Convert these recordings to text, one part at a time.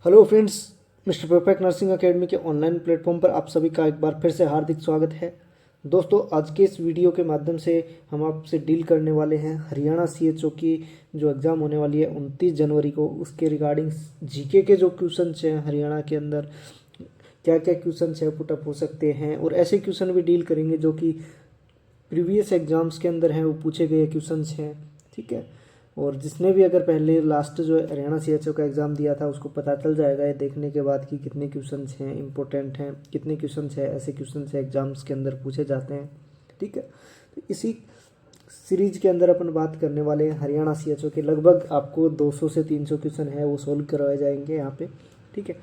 Hello friends, mister perfect nursing academy के online platform पर आप सभी का एक बार फिर से हार्दिक स्वागत है। दोस्तों, आज के इस वीडियो के माध्यम से हम आपसे डील करने वाले हैं हरियाणा सीएचओ की जो एग्ज़ाम होने वाली है 29 जनवरी को, उसके रिगार्डिंग जीके के जो क्वेश्चंस हैं हरियाणा के अंदर क्या क्या क्वेश्चंस है पुटअप हो सकते हैं, और ऐसे क्वेश्चन भी डील करेंगे जो कि प्रीवियस एग्जाम्स के अंदर हैं, वो पूछे गए क्वेश्चंस हैं। ठीक है, और जिसने भी अगर पहले लास्ट जो हरियाणा सीएचओ का एग्ज़ाम दिया था उसको पता चल जाएगा ये देखने के बाद कि कितने क्वेश्चंस हैं इंपॉर्टेंट हैं, कितने क्वेश्चंस हैं ऐसे क्वेश्चंस हैं एग्जाम्स के अंदर पूछे जाते हैं। ठीक है, तो इसी सीरीज के अंदर अपन बात करने वाले हैं हरियाणा सीएचओ के। लगभग आपको 200 से 300 क्वेश्चन है वो सोल्व करवाए जाएंगे यहाँ पे। ठीक है,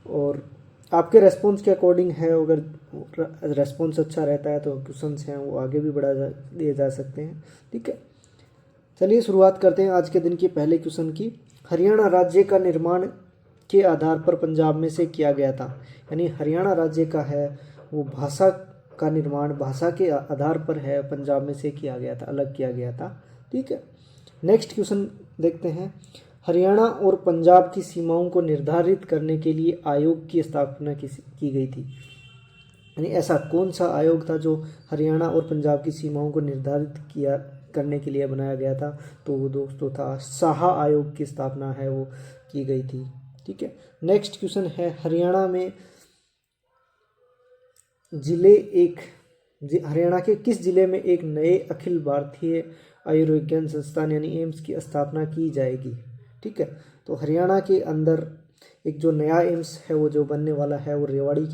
और आपके रेस्पॉन्स के अकॉर्डिंग है, अगर रेस्पॉन्स अच्छा रहता है तो क्वेश्चंस हैं वो आगे भी दिए जा सकते हैं। ठीक है, चलिए शुरुआत करते हैं आज के दिन के पहले क्वेश्चन की। हरियाणा राज्य का निर्माण के आधार पर पंजाब में से किया गया था। यानी हरियाणा राज्य का है वो भाषा का निर्माण भाषा के आधार पर है, पंजाब में से किया गया था, अलग किया गया था। ठीक है, नेक्स्ट क्वेश्चन देखते हैं। हरियाणा और पंजाब की सीमाओं को निर्धारित करने के लिए आयोग की स्थापना की गई थी। यानी ऐसा कौन सा आयोग था जो हरियाणा और पंजाब की सीमाओं को निर्धारित किया करने के लिए बनाया गया था? तो वो दोस्तों था शाह आयोग की स्थापना है वो की गई थी। ठीक है, नेक्स्ट क्वेश्चन है हरियाणा में हरियाणा के किस जिले में एक नए अखिल भारतीय आयुर्विज्ञान संस्थान यानी एम्स की स्थापना की जाएगी? ठीक है, तो हरियाणा के अंदर एक जो नया एम्स है वो जो बनने वाला है वो रेवाड़ी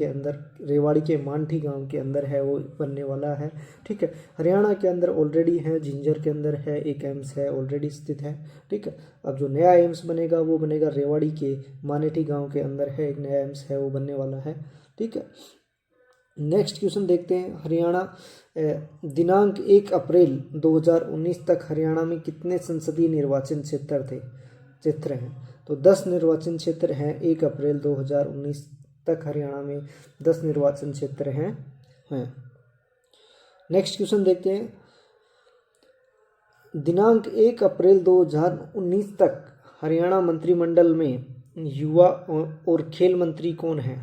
के मांठी गांव के अंदर है वो बनने वाला है। ठीक है, हरियाणा के अंदर ऑलरेडी है, झिंझर के अंदर है एक एम्स है ऑलरेडी स्थित है। ठीक है, अब जो नया एम्स बनेगा वो बनेगा रेवाड़ी के मानेठी गांव के अंदर है, एक नया एम्स है वो बनने वाला है। ठीक है, नेक्स्ट क्वेश्चन देखते हैं। हरियाणा दिनांक 1 अप्रैल 2019 तक हरियाणा में कितने संसदीय निर्वाचन क्षेत्र हैं? तो 10 निर्वाचन क्षेत्र हैं। 1 अप्रैल 2019 तक हरियाणा में 10 निर्वाचन क्षेत्र हैं। नेक्स्ट क्वेश्चन देखते हैं। दिनांक 1 अप्रैल 2019 तक हरियाणा मंत्रिमंडल में युवा और खेल मंत्री कौन है?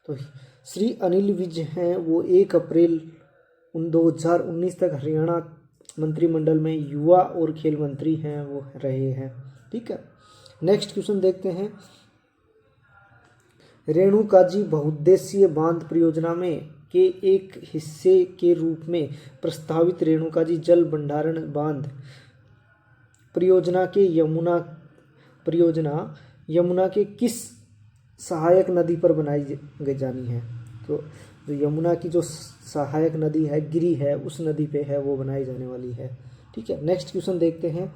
तो श्री अनिल विज हैं वो 1 अप्रैल 2019 तक हरियाणा मंत्रिमंडल में युवा और खेल मंत्री हैं वो रहे हैं। ठीक है, नेक्स्ट क्वेश्चन देखते हैं। रेणुकाजी बहुउद्देशीय बांध परियोजना में के एक हिस्से के रूप में प्रस्तावित रेणुकाजी जल भंडारण बांध परियोजना यमुना के किस सहायक नदी पर बनाई जानी है? तो जो यमुना की जो सहायक नदी है गिरी है उस नदी पे है वो बनाई जाने वाली है। ठीक है, नेक्स्ट क्वेश्चन देखते हैं।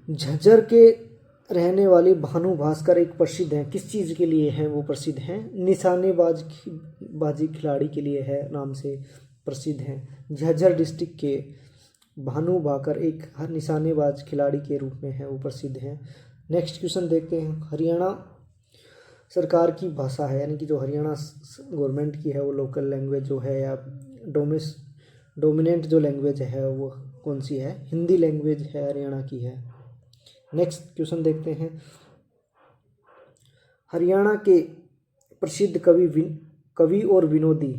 झज्जर के रहने वाले भानु भास्कर एक प्रसिद्ध हैं, किस चीज़ के लिए हैं वो प्रसिद्ध हैं? निशानेबाजी खिलाड़ी के लिए है, नाम से प्रसिद्ध हैं। झज्जर डिस्ट्रिक्ट के भानु भाकर एक निशानेबाज खिलाड़ी के रूप में है वो प्रसिद्ध हैं। नेक्स्ट क्वेश्चन देखते हैं। हरियाणा सरकार की भाषा है, यानी कि जो हरियाणा गवर्नमेंट की है वो लोकल लैंग्वेज जो है या डोमिनेंट जो लैंग्वेज है वो कौन सी है? हिंदी लैंग्वेज है हरियाणा की है। नेक्स्ट क्वेश्चन देखते हैं। हरियाणा के प्रसिद्ध कवि और विनोदी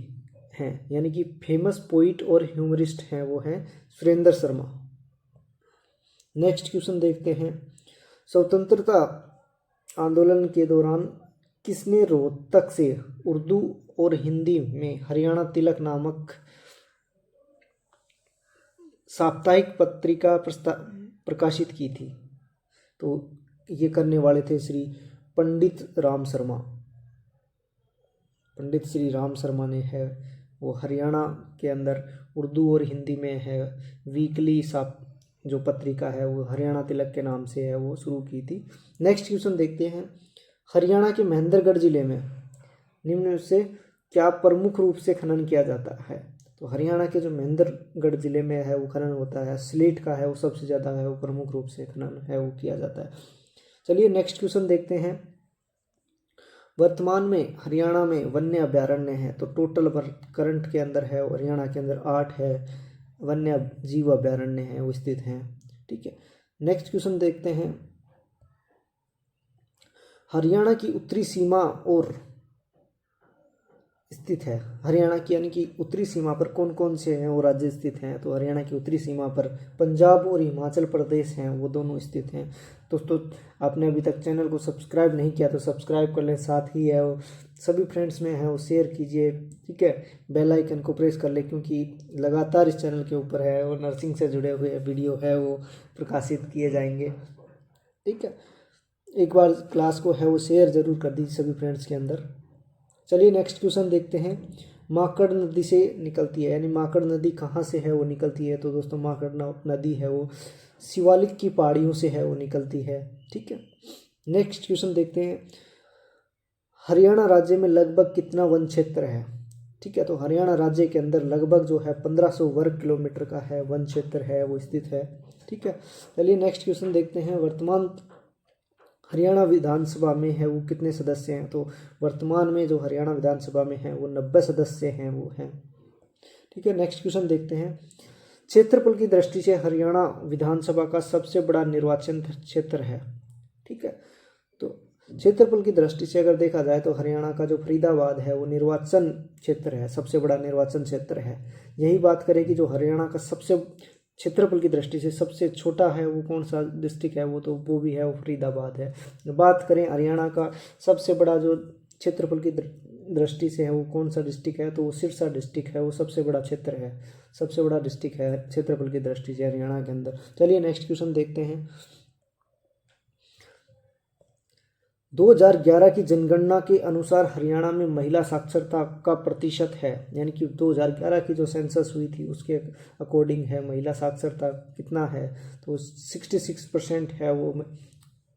हैं, यानी कि फेमस पोइट और ह्यूमरिस्ट हैं वो हैं सुरेंद्र शर्मा। नेक्स्ट क्वेश्चन देखते हैं। स्वतंत्रता आंदोलन के दौरान किसने रोहतक से उर्दू और हिंदी में हरियाणा तिलक नामक साप्ताहिक पत्रिका प्रकाशित की थी? तो ये करने वाले थे पंडित श्री राम शर्मा ने है वो हरियाणा के अंदर उर्दू और हिंदी में है वीकली जो पत्रिका है वो हरियाणा तिलक के नाम से है वो शुरू की थी। नेक्स्ट क्वेश्चन देखते हैं। हरियाणा के महेंद्रगढ़ जिले में निम्न में से क्या प्रमुख रूप से खनन किया जाता है? तो हरियाणा के जो महेंद्रगढ़ जिले में है वो खनन होता है, स्लेट का है वो सबसे ज़्यादा है वो प्रमुख रूप से खनन है वो किया जाता है। चलिए नेक्स्ट क्वेश्चन देखते हैं। वर्तमान में हरियाणा में वन्य अभ्यारण्य है, तो टोटल करंट के अंदर है हरियाणा के अंदर 8 है वन्य जीव अभ्यारण्य है वो स्थित हैं। ठीक है, नेक्स्ट क्वेश्चन देखते हैं। हरियाणा की उत्तरी सीमा और स्थित है। हरियाणा की यानी कि उत्तरी सीमा पर कौन कौन से हैं वो राज्य स्थित हैं? तो हरियाणा की उत्तरी सीमा पर पंजाब और हिमाचल प्रदेश हैं, वो दोनों स्थित हैं। दोस्तों, आपने अभी तक चैनल को सब्सक्राइब नहीं किया तो सब्सक्राइब कर लें, साथ ही है वो सभी फ्रेंड्स में है वो शेयर कीजिए, ठीक है। बेल आइकन को प्रेस कर लें, क्योंकि लगातार इस चैनल के ऊपर है और नर्सिंग से जुड़े हुए वीडियो है वो प्रकाशित किए जाएंगे, ठीक है। एक बार क्लास को है वो शेयर जरूर कर दीजिए सभी फ्रेंड्स के अंदर। चलिए नेक्स्ट क्वेश्चन देखते हैं। माकड़ नदी से निकलती है, यानी माकड़ नदी कहाँ से है वो निकलती है? तो दोस्तों, माकड़ नदी है वो शिवालिक की पहाड़ियों से है वो निकलती है, ठीक है। नेक्स्ट क्वेश्चन देखते हैं। हरियाणा राज्य में लगभग कितना वन क्षेत्र है? ठीक है, तो हरियाणा राज्य के अंदर लगभग जो है 1500 वर्ग किलोमीटर का है वन क्षेत्र है वो स्थित है, ठीक है। चलिए नेक्स्ट क्वेश्चन देखते हैं। वर्तमान हरियाणा विधानसभा में है वो कितने सदस्य हैं? तो वर्तमान में जो हरियाणा विधानसभा में है वो 90 सदस्य हैं वो हैं, ठीक है। नेक्स्ट क्वेश्चन देखते हैं। क्षेत्रफल की दृष्टि से हरियाणा विधानसभा का सबसे बड़ा निर्वाचन क्षेत्र है, ठीक है। तो क्षेत्रफल की दृष्टि से अगर देखा जाए तो हरियाणा का जो फरीदाबाद है वो निर्वाचन क्षेत्र है, सबसे बड़ा निर्वाचन क्षेत्र है। यही बात करें कि जो हरियाणा का सबसे क्षेत्रफल की दृष्टि से सबसे छोटा है वो कौन सा डिस्ट्रिक्ट है, वो भी है वो फरीदाबाद है। बात करें हरियाणा का सबसे बड़ा जो क्षेत्रफल की दृष्टि से है वो कौन सा डिस्ट्रिक्ट है, तो वो सिरसा डिस्ट्रिक्ट है, वो सबसे बड़ा क्षेत्र है, सबसे बड़ा डिस्ट्रिक्ट है क्षेत्रफल की दृष्टि से हरियाणा के अंदर। चलिए नेक्स्ट क्वेश्चन देखते हैं। 2011 की जनगणना के अनुसार हरियाणा में महिला साक्षरता का प्रतिशत है, यानी कि 2011 की जो सेंसस हुई थी उसके अकॉर्डिंग है महिला साक्षरता कितना है? तो 66% है वो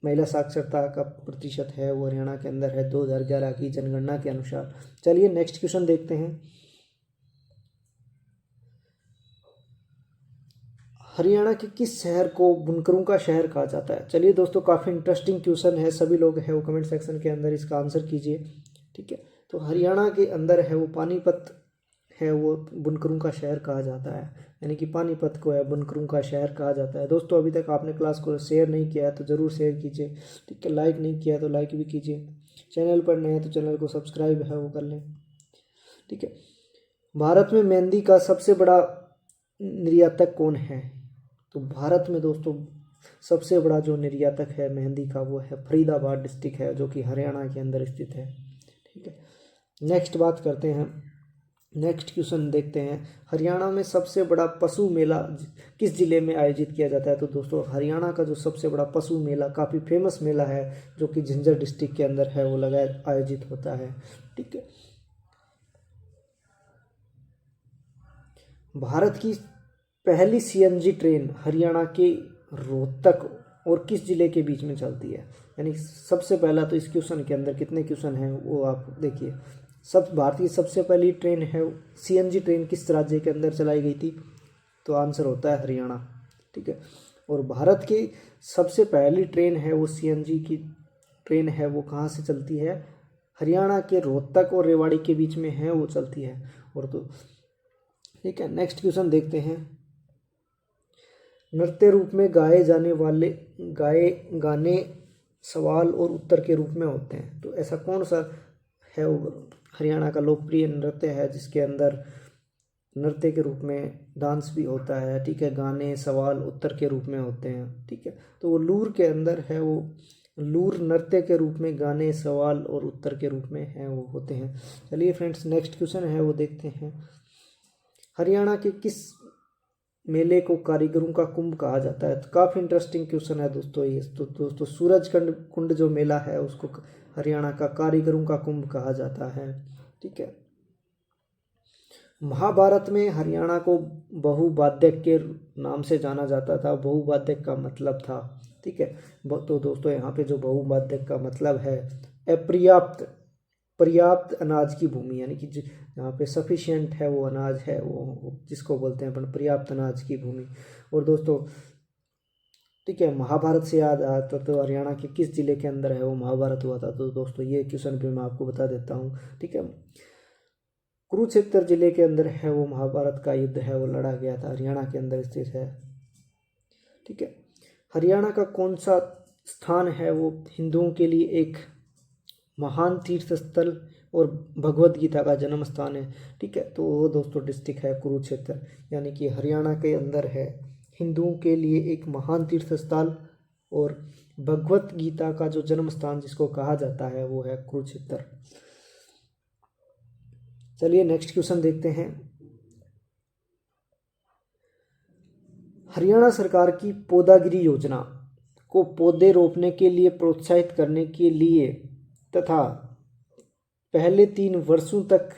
महिला साक्षरता का प्रतिशत है वो हरियाणा के अंदर है 2011 की जनगणना के अनुसार। चलिए नेक्स्ट क्वेश्चन देखते हैं। हरियाणा के किस शहर को बुनकरों का शहर कहा जाता है? चलिए दोस्तों, काफ़ी इंटरेस्टिंग क्वेश्चन है, सभी लोग है वो कमेंट सेक्शन के अंदर इसका आंसर कीजिए, ठीक है। तो हरियाणा के अंदर है वो पानीपत है वो बुनकरों का शहर कहा जाता है, यानी कि पानीपत को है बुनकरों का शहर कहा जाता है। दोस्तों, अभी तक आपने क्लास को शेयर नहीं किया है तो ज़रूर शेयर कीजिए, ठीक है। लाइक नहीं किया तो लाइक भी कीजिए, चैनल पर नए हैं तो चैनल को सब्सक्राइब है वो कर लें, ठीक है। भारत में मेहंदी का सबसे बड़ा निर्यातक कौन है? तो भारत में दोस्तों सबसे बड़ा जो निर्यातक है मेहंदी का वो है फरीदाबाद डिस्ट्रिक्ट है, जो कि हरियाणा के अंदर स्थित है, ठीक है। नेक्स्ट बात करते हैं, नेक्स्ट क्वेश्चन देखते हैं। हरियाणा में सबसे बड़ा पशु मेला किस जिले में आयोजित किया जाता है? तो दोस्तों, हरियाणा का जो सबसे बड़ा पशु मेला काफ़ी फेमस मेला है जो कि झज्जर डिस्ट्रिक्ट के अंदर है वो आयोजित होता है, ठीक है। भारत की पहली सीएनजी ट्रेन हरियाणा के रोहतक और किस जिले के बीच में चलती है? यानी सबसे पहला तो इस क्वेश्चन के अंदर कितने क्वेश्चन हैं वो आप देखिए। भारत की सबसे पहली ट्रेन है सीएनजी ट्रेन किस राज्य के अंदर चलाई गई थी? तो आंसर होता है हरियाणा, ठीक है। और भारत की सबसे पहली ट्रेन है वो सीएनजी की ट्रेन है वो कहाँ से चलती है? हरियाणा के रोहतक और रेवाड़ी के बीच में है वो चलती है। और तो ठीक है, नेक्स्ट क्वेश्चन देखते हैं। नृत्य रूप में गाए जाने वाले गाने सवाल और उत्तर के रूप में होते हैं, तो ऐसा कौन सा है वो हरियाणा का लोकप्रिय नृत्य है जिसके अंदर नृत्य के रूप में डांस भी होता है, ठीक है, गाने सवाल उत्तर के रूप में होते हैं, ठीक है। तो वो लूर के अंदर है वो लूर नृत्य के रूप में गाने सवाल और उत्तर के रूप में है वो होते हैं। चलिए फ्रेंड्स, नेक्स्ट क्वेश्चन है वो देखते हैं। हरियाणा के किस मेले को कारीगरों का कुंभ कहा जाता है? तो काफ़ी इंटरेस्टिंग क्वेश्चन है दोस्तों ये। तो दोस्तों, सूरज कुंड जो मेला है उसको हरियाणा का कारीगरों का कुंभ कहा जाता है, ठीक है। महाभारत में हरियाणा को बहुवाद्यक के नाम से जाना जाता था। बहुवाद्यक का मतलब था, ठीक है। तो दोस्तों, यहाँ पे जो बहुवाद्यक का मतलब है पर्याप्त अनाज की भूमि, यानी कि यहाँ पे सफिशिएंट है वो अनाज है वो जिसको बोलते हैं अपन पर्याप्त अनाज की भूमि। और दोस्तों, ठीक है, महाभारत से याद आता तो हरियाणा के किस जिले के अंदर है वो महाभारत हुआ था? तो दोस्तों, ये क्वेश्चन भी मैं आपको बता देता हूँ, ठीक है। कुरुक्षेत्र जिले के अंदर है वो महाभारत का युद्ध है वो लड़ा गया था, हरियाणा के अंदर स्थित है, ठीक है। हरियाणा का कौन सा स्थान है वो हिंदुओं के लिए एक महान तीर्थ स्थल और भगवत गीता का जन्म स्थान है। ठीक है, तो वो दोस्तों डिस्ट्रिक्ट है कुरुक्षेत्र, यानी कि हरियाणा के अंदर है। हिंदुओं के लिए एक महान तीर्थ स्थल और भगवत गीता का जो जन्म स्थान जिसको कहा जाता है वो है कुरुक्षेत्र। चलिए नेक्स्ट क्वेश्चन देखते हैं। हरियाणा सरकार की पौधागिरी योजना को पौधे रोपने के लिए प्रोत्साहित करने के लिए तथा पहले 3 वर्षों तक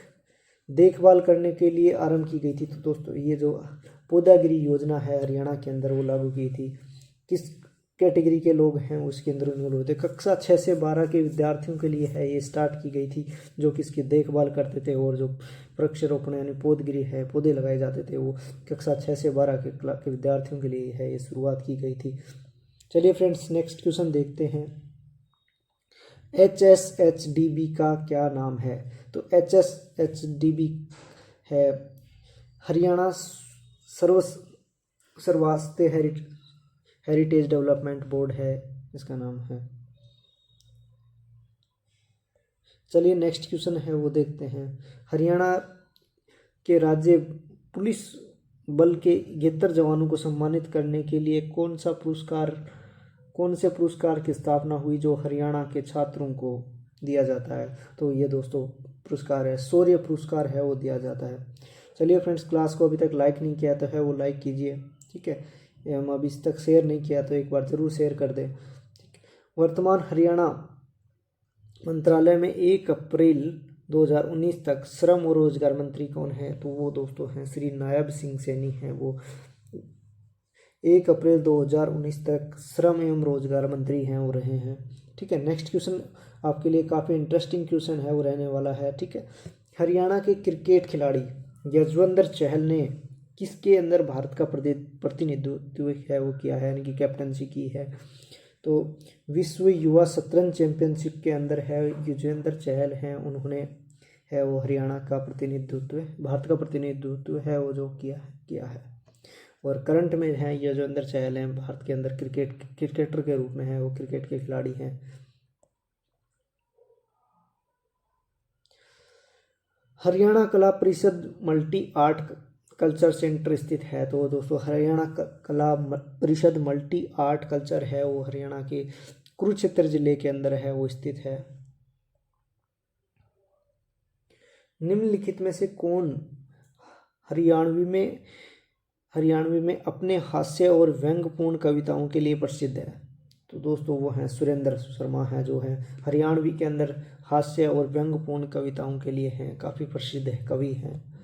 देखभाल करने के लिए आरंभ की गई थी। तो दोस्तों ये जो पौधागिरी योजना है हरियाणा के अंदर वो लागू की थी। किस कैटेगरी के लोग हैं उसके अंदर इनरोल होते। कक्षा 6 से 12 के विद्यार्थियों के लिए है ये स्टार्ट की गई थी, जो कि इसकी देखभाल करते थे और जो वृक्षारोपण यानी पौधगिरी है पौधे लगाए जाते थे वो कक्षा 6 से 12 के विद्यार्थियों के लिए है ये शुरुआत की गई थी। चलिए फ्रेंड्स नेक्स्ट क्वेश्चन देखते हैं। HSHDB का क्या नाम है? तो HSHDB है हरियाणा सर्वस्वास्थ्य हेरिटेज डेवलपमेंट बोर्ड है, इसका नाम है। चलिए नेक्स्ट क्वेश्चन है वो देखते हैं। हरियाणा के राज्य पुलिस बल के 71 जवानों को सम्मानित करने के लिए कौन से पुरस्कार की स्थापना हुई जो हरियाणा के छात्रों को दिया जाता है? तो ये दोस्तों पुरस्कार है शौर्य पुरस्कार है वो दिया जाता है। चलिए फ्रेंड्स, क्लास को अभी तक लाइक नहीं किया तो है वो लाइक कीजिए। ठीक है, हम अभी तक शेयर नहीं किया तो एक बार ज़रूर शेयर कर दें। ठीक है, वर्तमान हरियाणा मंत्रालय में 1 अप्रैल 2019 तक श्रम और रोजगार मंत्री कौन है? तो वो दोस्तों हैं श्री नायब सिंह सैनी हैं। वो 1 अप्रैल 2019 तक श्रम एवं रोजगार मंत्री हैं वो रहे हैं। ठीक है, नेक्स्ट क्वेश्चन आपके लिए काफ़ी इंटरेस्टिंग क्वेश्चन है वो रहने वाला है। ठीक है, हरियाणा के क्रिकेट खिलाड़ी यजवेंद्र चहल ने किसके अंदर भारत का प्रतिनिधित्व है वो किया है, यानी कि कैप्टनसी की है? तो विश्व युवा शतरंज चैंपियनशिप के अंदर है यजवेंद्र चहल हैं, उन्होंने है वो हरियाणा का प्रतिनिधित्व भारत का प्रतिनिधित्व है वो जो किया है। और करंट में हैं यजवेंद्र चहल हैं भारत के अंदर क्रिकेटर के रूप में है वो क्रिकेट के खिलाड़ी हैं। हरियाणा कला परिषद मल्टी आर्ट कल्चर सेंटर स्थित है। तो दोस्तों हरियाणा कला परिषद मल्टी आर्ट कल्चर है वो हरियाणा के कुरुक्षेत्र जिले के अंदर है वो स्थित है। निम्नलिखित में से कौन हरियाणवी में अपने हास्य और व्यंग्यपूर्ण कविताओं के लिए प्रसिद्ध है? तो दोस्तों वो हैं सुरेंद्र शर्मा हैं, जो हैं हरियाणवी के अंदर हास्य और व्यंग्यपूर्ण कविताओं के लिए हैं, काफ़ी प्रसिद्ध है कवि हैं।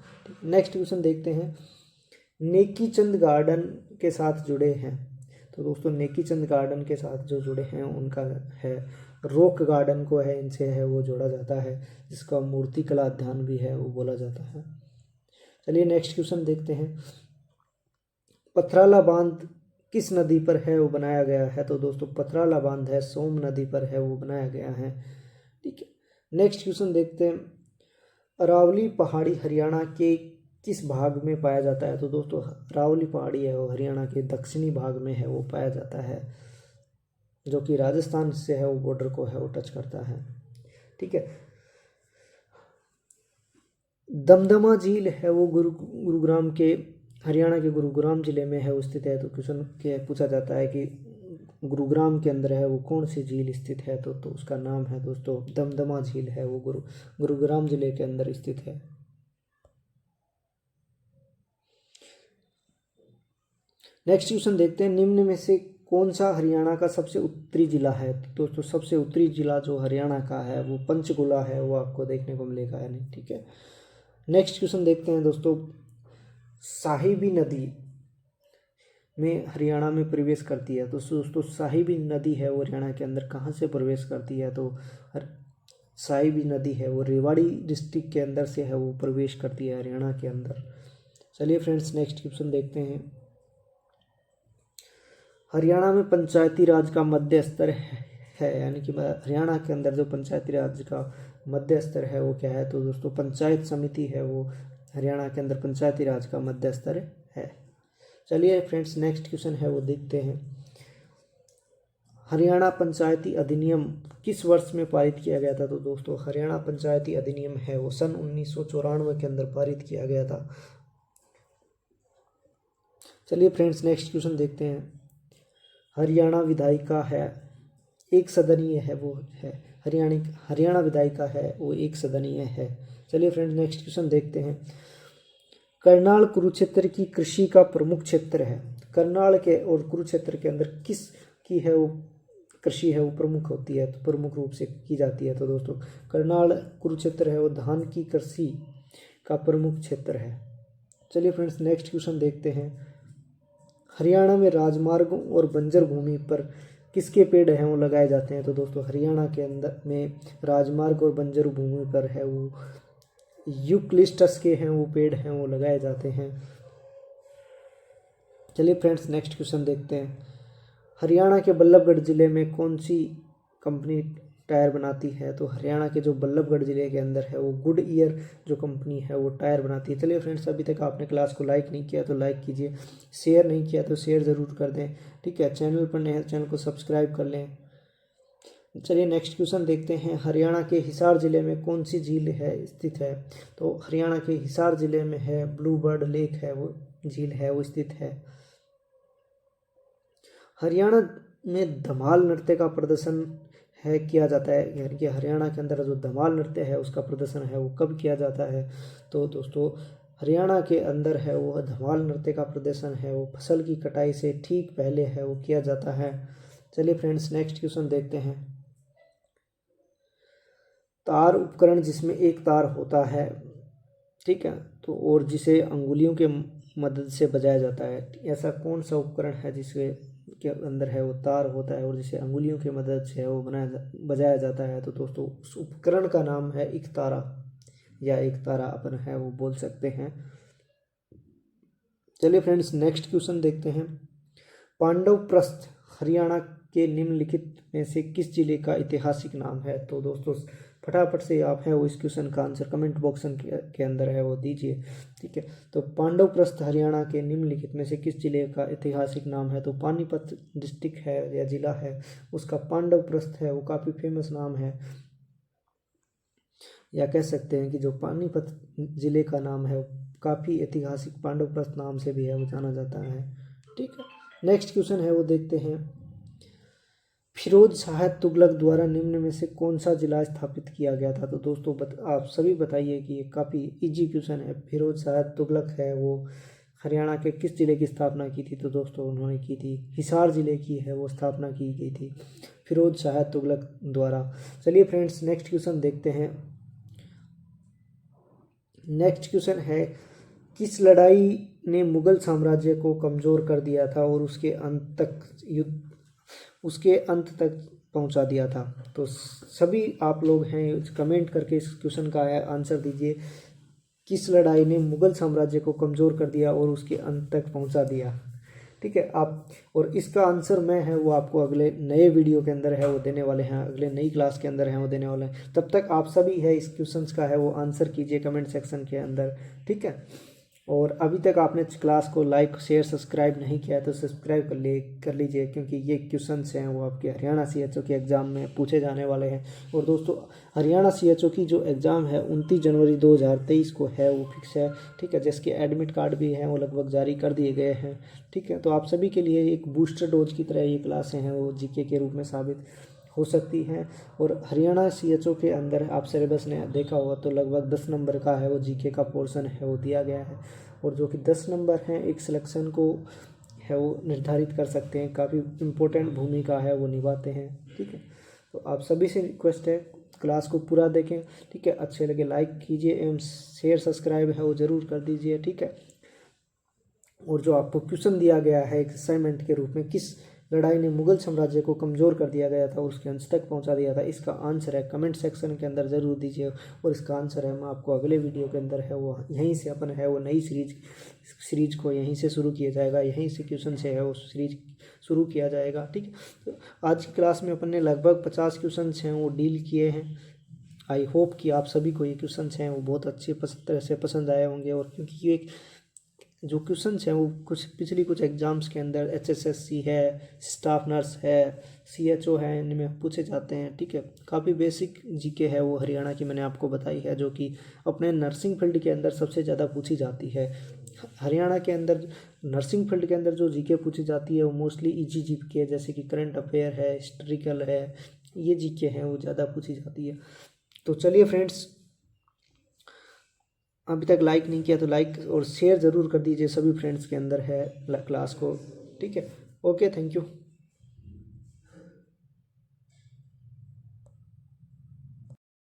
नेक्स्ट क्वेश्चन देखते हैं। नेकी चंद गार्डन के साथ जुड़े हैं। तो दोस्तों नेकी चंद गार्डन के साथ जो जुड़े हैं उनका है रॉक गार्डन को है इनसे है वो जोड़ा जाता है, जिसका मूर्ति कला अध्ययन भी है वो बोला जाता है। चलिए नेक्स्ट क्वेश्चन देखते हैं। पथराला बांध किस नदी पर है वो बनाया गया है? तो दोस्तों पथराला बांध है सोम नदी पर है वो बनाया गया है। ठीक है, नेक्स्ट क्वेश्चन देखते हैं। अरावली पहाड़ी हरियाणा के किस भाग में पाया जाता है? तो दोस्तों अरावली पहाड़ी है वो हरियाणा के दक्षिणी भाग में है वो पाया जाता है, जो कि राजस्थान से है वो बॉर्डर को है वो टच करता है। ठीक है, दमदमा झील है वो गुरुग्राम के हरियाणा के गुरुग्राम जिले में है वो स्थित है। तो क्वेश्चन पूछा जाता है कि गुरुग्राम के अंदर है वो कौन सी झील स्थित है? तो उसका नाम है दोस्तों दमदमा झील है वो गुरुग्राम जिले के अंदर स्थित है। नेक्स्ट क्वेश्चन देखते हैं। निम्न में से कौन सा हरियाणा का सबसे उत्तरी जिला है? तो दोस्तों सबसे उत्तरी जिला जो हरियाणा का है वो पंचकुला है, वो आपको देखने को मिलेगा या नहीं। ठीक है, नेक्स्ट क्वेश्चन देखते हैं दोस्तों। साहिबी नदी में हरियाणा में प्रवेश करती है। तो दोस्तों साहिबी नदी है वो हरियाणा के अंदर कहाँ से प्रवेश करती है? तो साहिबी नदी है वो रेवाड़ी डिस्ट्रिक्ट के अंदर से है वो प्रवेश करती है हरियाणा के अंदर। चलिए फ्रेंड्स नेक्स्ट क्वेश्चन देखते हैं। हरियाणा में पंचायती राज का मध्य स्तर है, यानी कि हरियाणा के अंदर जो पंचायती राज का मध्य स्तर है वो क्या है? तो दोस्तों पंचायत समिति है वो हरियाणा के अंदर पंचायती राज का मध्य स्तर है। चलिए फ्रेंड्स नेक्स्ट क्वेश्चन है वो देखते हैं। हरियाणा पंचायती अधिनियम किस वर्ष में पारित किया गया था? तो दोस्तों हरियाणा पंचायती अधिनियम है वो सन 1994 के अंदर पारित किया गया था। चलिए फ्रेंड्स नेक्स्ट क्वेश्चन देखते हैं। हरियाणा विधायिका है एक सदनीय है, वो है हरियाणा विधायिका है वो एक सदनीय है। चलिए फ्रेंड्स नेक्स्ट क्वेश्चन देखते हैं। करनाल कुरुक्षेत्र की कृषि का प्रमुख क्षेत्र है। करनाल के और कुरुक्षेत्र के अंदर किस की है वो कृषि है वो प्रमुख होती है, तो प्रमुख रूप से की जाती है। तो दोस्तों करनाल कुरुक्षेत्र है वो धान की कृषि का प्रमुख क्षेत्र है। चलिए फ्रेंड्स नेक्स्ट क्वेश्चन देखते हैं। हरियाणा में राजमार्गों और बंजर भूमि पर किसके पेड़ हैं वो लगाए जाते हैं? तो दोस्तों हरियाणा के अंदर में राजमार्ग और बंजर भूमि पर है वो यूकलिप्टस के हैं वो पेड़ हैं वो लगाए जाते हैं। चलिए फ्रेंड्स नेक्स्ट क्वेश्चन देखते हैं। हरियाणा के बल्लभगढ़ जिले में कौन सी कंपनी टायर बनाती है? तो हरियाणा के जो बल्लभगढ़ जिले के अंदर है वो गुड ईयर जो कंपनी है वो टायर बनाती है। चलिए फ्रेंड्स अभी तक आपने क्लास को लाइक नहीं किया तो लाइक कीजिए, शेयर नहीं किया तो शेयर ज़रूर कर दें, ठीक है। चैनल पर नए हैं चैनल को सब्सक्राइब कर लें। चलिए नेक्स्ट क्वेश्चन देखते हैं। हरियाणा के हिसार जिले में कौन सी झील है स्थित है? तो हरियाणा के हिसार जिले में है ब्लू बर्ड लेक है वो झील है वो स्थित है। हरियाणा में धमाल नृत्य का प्रदर्शन है किया जाता है, यानी कि हरियाणा के अंदर जो धमाल नृत्य है उसका प्रदर्शन है वो कब किया जाता है? तो दोस्तों हरियाणा के अंदर है वो धमाल नृत्य का प्रदर्शन है वो फसल की कटाई से ठीक पहले है वो किया जाता है। चलिए फ्रेंड्स नेक्स्ट क्वेश्चन देखते हैं। तार उपकरण जिसमें एक तार होता है, ठीक है, तो और जिसे अंगुलियों के मदद से बजाया जाता है, ऐसा कौन सा उपकरण है जिसके के अंदर है वो तार होता है और जिसे अंगुलियों की मदद से वो बजाया जाता है? तो दोस्तों उस उपकरण का नाम है एकतारा या एकतारा अपन है वो बोल सकते हैं। चलिए फ्रेंड्स नेक्स्ट क्वेश्चन देखते हैं। पांडव प्रस्थ हरियाणा के निम्नलिखित में से किस जिले का ऐतिहासिक नाम है? तो दोस्तों फटाफट से आप है वो इस क्वेश्चन का आंसर कमेंट बॉक्स के अंदर है वो दीजिए, ठीक है। तो पांडव प्रस्थ हरियाणा के निम्नलिखित में से किस जिले का ऐतिहासिक नाम है? तो पानीपत डिस्ट्रिक्ट है या जिला है उसका पांडव प्रस्थ है वो काफ़ी फेमस नाम है, या कह सकते हैं कि जो पानीपत जिले का नाम है काफ़ी ऐतिहासिक पांडव प्रस्थ नाम से भी है वो जाना जाता है, ठीक है। नेक्स्ट क्वेश्चन है वो देखते हैं। फिरोज शाह तुगलक द्वारा निम्न में से कौन सा जिला स्थापित किया गया था? तो दोस्तों आप सभी बताइए कि ये काफ़ी इजी क्वेश्चन है। फिरोज शाह तुगलक है वो हरियाणा के किस जिले की स्थापना की थी? तो दोस्तों उन्होंने की थी हिसार जिले की है वो स्थापना की गई थी फिरोज शाह तुगलक द्वारा। चलिए फ्रेंड्स नेक्स्ट क्वेश्चन देखते हैं। नेक्स्ट क्वेश्चन है किस लड़ाई ने मुगल साम्राज्य को कमज़ोर कर दिया था और उसके अंत तक पहुंचा दिया था? तो सभी आप लोग हैं कमेंट करके इस क्वेश्चन का आंसर दीजिए। किस लड़ाई ने मुगल साम्राज्य को कमज़ोर कर दिया और उसके अंत तक पहुंचा दिया, ठीक है। आप और इसका आंसर मैं है वो आपको अगले नए वीडियो के अंदर है वो देने वाले हैं, अगले नई क्लास के अंदर है वो देने वाले हैं। तब तक आप सभी है इस क्वेश्चंस का है वो आंसर कीजिए कमेंट सेक्शन के अंदर, ठीक है। और अभी तक आपने क्लास को लाइक शेयर सब्सक्राइब नहीं किया है तो सब्सक्राइब कर लीजिए, क्योंकि ये क्वेश्चंस हैं वो आपके हरियाणा CHO के एग्ज़ाम में पूछे जाने वाले हैं। और दोस्तों हरियाणा CHO की जो एग्ज़ाम है 29 जनवरी 2023 को है वो फिक्स है, ठीक है, जिसके एडमिट कार्ड भी हैं वो लगभग जारी कर दिए गए हैं, ठीक है। तो आप सभी के लिए एक बूस्टर डोज की तरह ये क्लासें हैं वो GK के रूप में साबित हो सकती हैं। और हरियाणा CHO के अंदर आप सिलेबस ने देखा होगा तो लगभग 10 नंबर का है वो GK का पोर्शन है वो दिया गया है, और जो कि 10 नंबर हैं एक सिलेक्शन को है वो निर्धारित कर सकते हैं, काफ़ी इम्पोर्टेंट भूमिका है वो निभाते हैं, ठीक है। तो आप सभी से रिक्वेस्ट है क्लास को पूरा देखें, ठीक है। अच्छे लगे लाइक कीजिए एवं शेयर सब्सक्राइब है वो ज़रूर कर दीजिए, ठीक है। और जो आपको क्वेश्चन दिया गया है एक असाइनमेंट के रूप में, किस लड़ाई ने मुगल साम्राज्य को कमज़ोर कर दिया गया था और उसके अंत तक पहुंचा दिया था, इसका आंसर है कमेंट सेक्शन के अंदर ज़रूर दीजिए। और इसका आंसर है मैं आपको अगले वीडियो के अंदर है वो यहीं से अपन है वो नई सीरीज को यहीं से शुरू किया जाएगा, यहीं से क्वेश्चन से है वो सीरीज शुरू किया जाएगा, ठीक है। तो आज की क्लास में अपन ने लगभग 50 क्वेश्चन हैं वो डील किए हैं। आई होप कि आप सभी को ये क्वेश्चन हैं वो बहुत अच्छे तरह से पसंद आए होंगे, और क्योंकि ये एक जो क्वेश्चंस हैं वो कुछ एग्ज़ाम्स के अंदर HSSC है, स्टाफ नर्स है, CHO है, इनमें पूछे जाते हैं। ठीक है, काफ़ी बेसिक जीके है वो हरियाणा की मैंने आपको बताई है, जो कि अपने नर्सिंग फील्ड के अंदर सबसे ज़्यादा पूछी जाती है। हरियाणा के अंदर नर्सिंग फील्ड के अंदर जो जीके पूछी जाती है वो मोस्टली इजी जीके है, जैसे कि करंट अफेयर है, हिस्ट्रिकल है, ये जीके हैं वो ज़्यादा पूछी जाती है। तो चलिए फ्रेंड्स, अभी तक लाइक नहीं किया तो लाइक और शेयर ज़रूर कर दीजिए सभी फ्रेंड्स के अंदर है क्लास को। ठीक है, ओके, थैंक यू।